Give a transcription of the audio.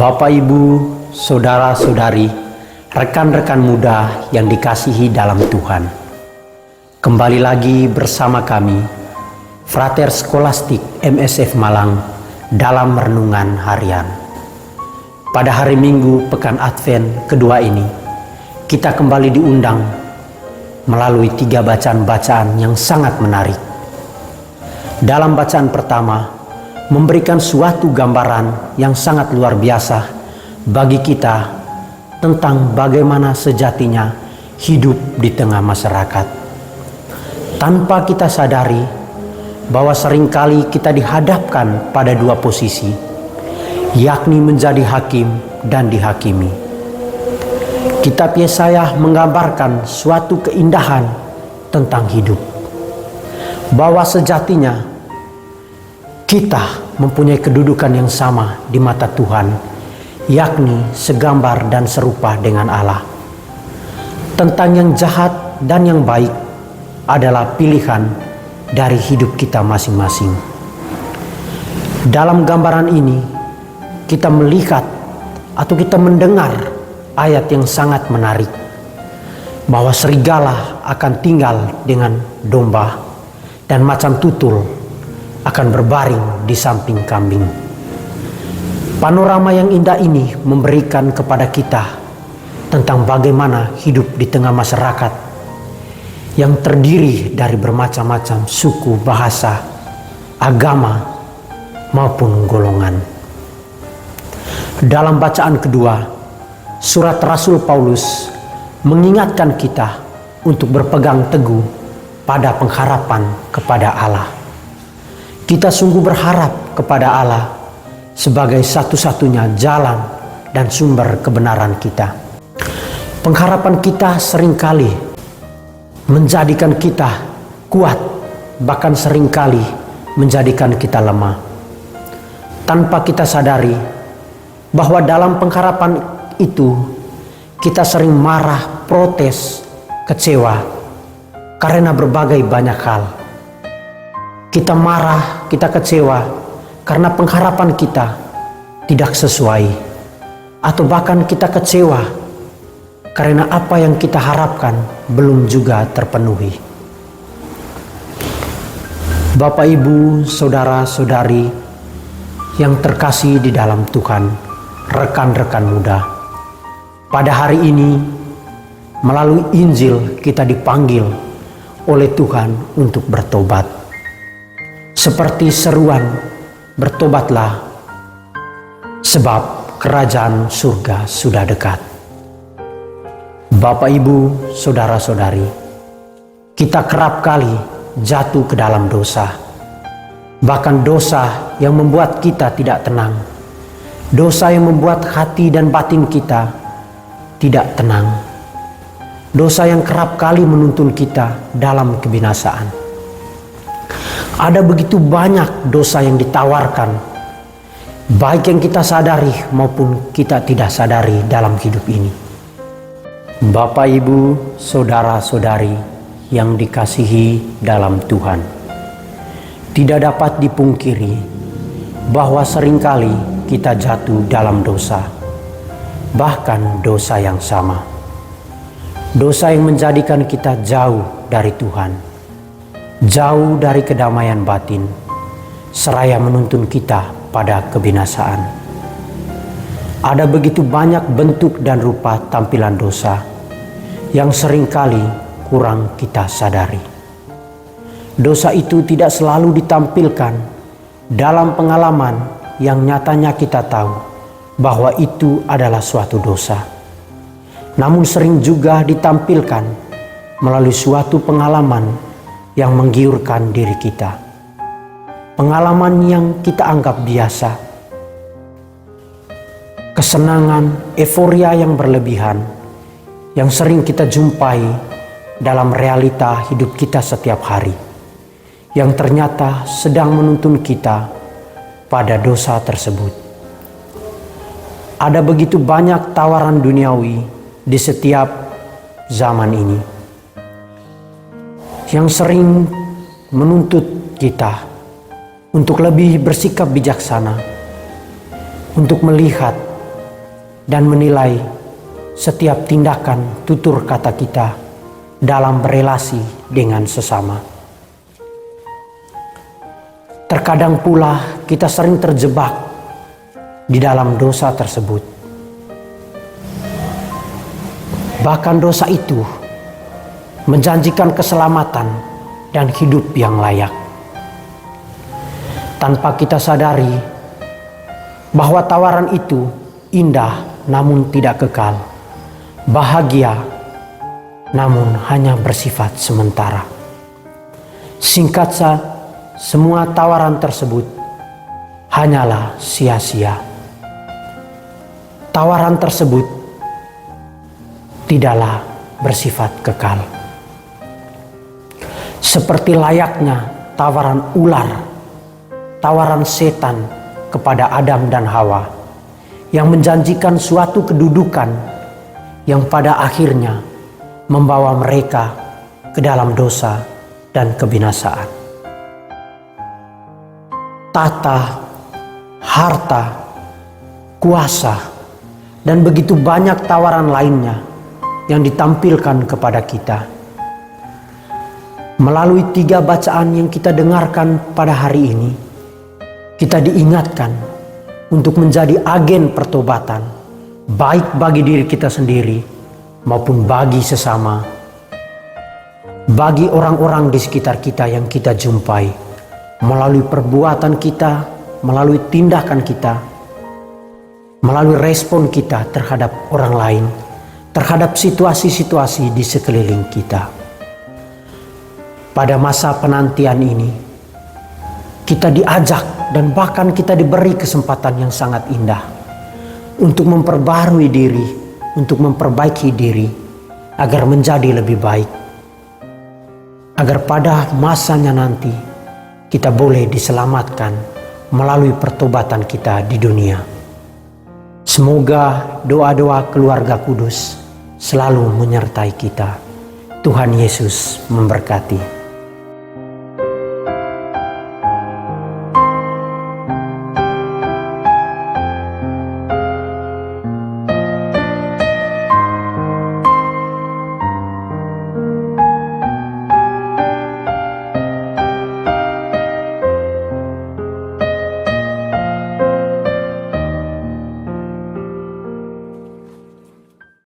Bapak, Ibu, saudara-saudari, rekan-rekan muda yang dikasihi dalam Tuhan. Kembali lagi bersama kami, Frater Skolastik MSF Malang dalam renungan harian. Pada hari Minggu Pekan Advent kedua ini, kita kembali diundang melalui 3 bacaan-bacaan yang sangat menarik. Dalam bacaan pertama, memberikan suatu gambaran yang sangat luar biasa bagi kita tentang bagaimana sejatinya hidup di tengah masyarakat. Tanpa kita sadari bahwa seringkali kita dihadapkan pada 2 posisi, yakni menjadi hakim dan dihakimi. Kitab Yesaya menggambarkan suatu keindahan tentang hidup, bahwa sejatinya kita mempunyai kedudukan yang sama di mata Tuhan, yakni segambar dan serupa dengan Allah. Tentang yang jahat dan yang baik adalah pilihan dari hidup kita masing-masing. Dalam gambaran ini, kita melihat atau kita mendengar ayat yang sangat menarik, bahwa serigala akan tinggal dengan domba dan macan tutul akan berbaring di samping kambing. Panorama yang indah ini memberikan kepada kita tentang bagaimana hidup di tengah masyarakat yang terdiri dari bermacam-macam suku, bahasa, agama, maupun golongan. Dalam bacaan kedua, surat Rasul Paulus mengingatkan kita untuk berpegang teguh pada pengharapan kepada Allah. Kita sungguh berharap kepada Allah sebagai satu-satunya jalan dan sumber kebenaran kita. Pengharapan kita seringkali menjadikan kita kuat, bahkan seringkali menjadikan kita lemah. Tanpa kita sadari bahwa dalam pengharapan itu kita sering marah, protes, kecewa karena berbagai banyak hal. Kita marah, kita kecewa karena pengharapan kita tidak sesuai, atau bahkan kita kecewa karena apa yang kita harapkan belum juga terpenuhi. Bapak, Ibu, saudara-saudari yang terkasih di dalam Tuhan, rekan-rekan muda, pada hari ini melalui Injil kita dipanggil oleh Tuhan untuk bertobat. Seperti seruan, bertobatlah, sebab kerajaan surga sudah dekat. Bapak, Ibu, saudara-saudari, kita kerap kali jatuh ke dalam dosa. Bahkan dosa yang membuat kita tidak tenang. Dosa yang membuat hati dan batin kita tidak tenang. Dosa yang kerap kali menuntun kita dalam kebinasaan. Ada begitu banyak dosa yang ditawarkan, baik yang kita sadari maupun kita tidak sadari dalam hidup ini. Bapak, Ibu, saudara-saudari yang dikasihi dalam Tuhan, tidak dapat dipungkiri bahwa seringkali kita jatuh dalam dosa, bahkan dosa yang sama. Dosa yang menjadikan kita jauh dari Tuhan, jauh dari kedamaian batin, seraya menuntun kita pada kebinasaan. Ada begitu banyak bentuk dan rupa tampilan dosa yang seringkali kurang kita sadari. Dosa itu tidak selalu ditampilkan dalam pengalaman yang nyatanya kita tahu bahwa itu adalah suatu dosa. Namun sering juga ditampilkan melalui suatu pengalaman yang menggiurkan diri kita. Pengalaman yang kita anggap biasa. Kesenangan, euforia yang berlebihan yang sering kita jumpai dalam realita hidup kita setiap hari, yang ternyata sedang menuntun kita pada dosa tersebut. Ada begitu banyak tawaran duniawi di setiap zaman ini yang sering menuntut kita untuk lebih bersikap bijaksana, untuk melihat dan menilai setiap tindakan tutur kata kita dalam berelasi dengan sesama. Terkadang pula kita sering terjebak di dalam dosa tersebut. Bahkan dosa itu menjanjikan keselamatan dan hidup yang layak. Tanpa kita sadari bahwa tawaran itu indah namun tidak kekal, bahagia namun hanya bersifat sementara. Singkat saja, semua tawaran tersebut hanyalah sia-sia. Tawaran tersebut tidaklah bersifat kekal. Seperti layaknya tawaran ular, tawaran setan kepada Adam dan Hawa yang menjanjikan suatu kedudukan yang pada akhirnya membawa mereka ke dalam dosa dan kebinasaan. Tata, harta, kuasa, dan begitu banyak tawaran lainnya yang ditampilkan kepada kita. Melalui 3 bacaan yang kita dengarkan pada hari ini, kita diingatkan untuk menjadi agen pertobatan, baik bagi diri kita sendiri maupun bagi sesama, bagi orang-orang di sekitar kita yang kita jumpai, melalui perbuatan kita, melalui tindakan kita, melalui respon kita terhadap orang lain, terhadap situasi-situasi di sekeliling kita. Pada masa penantian ini, kita diajak dan bahkan kita diberi kesempatan yang sangat indah untuk memperbarui diri, untuk memperbaiki diri agar menjadi lebih baik, agar pada masanya nanti kita boleh diselamatkan melalui pertobatan kita di dunia. Semoga doa-doa keluarga kudus selalu menyertai kita. Tuhan Yesus memberkati.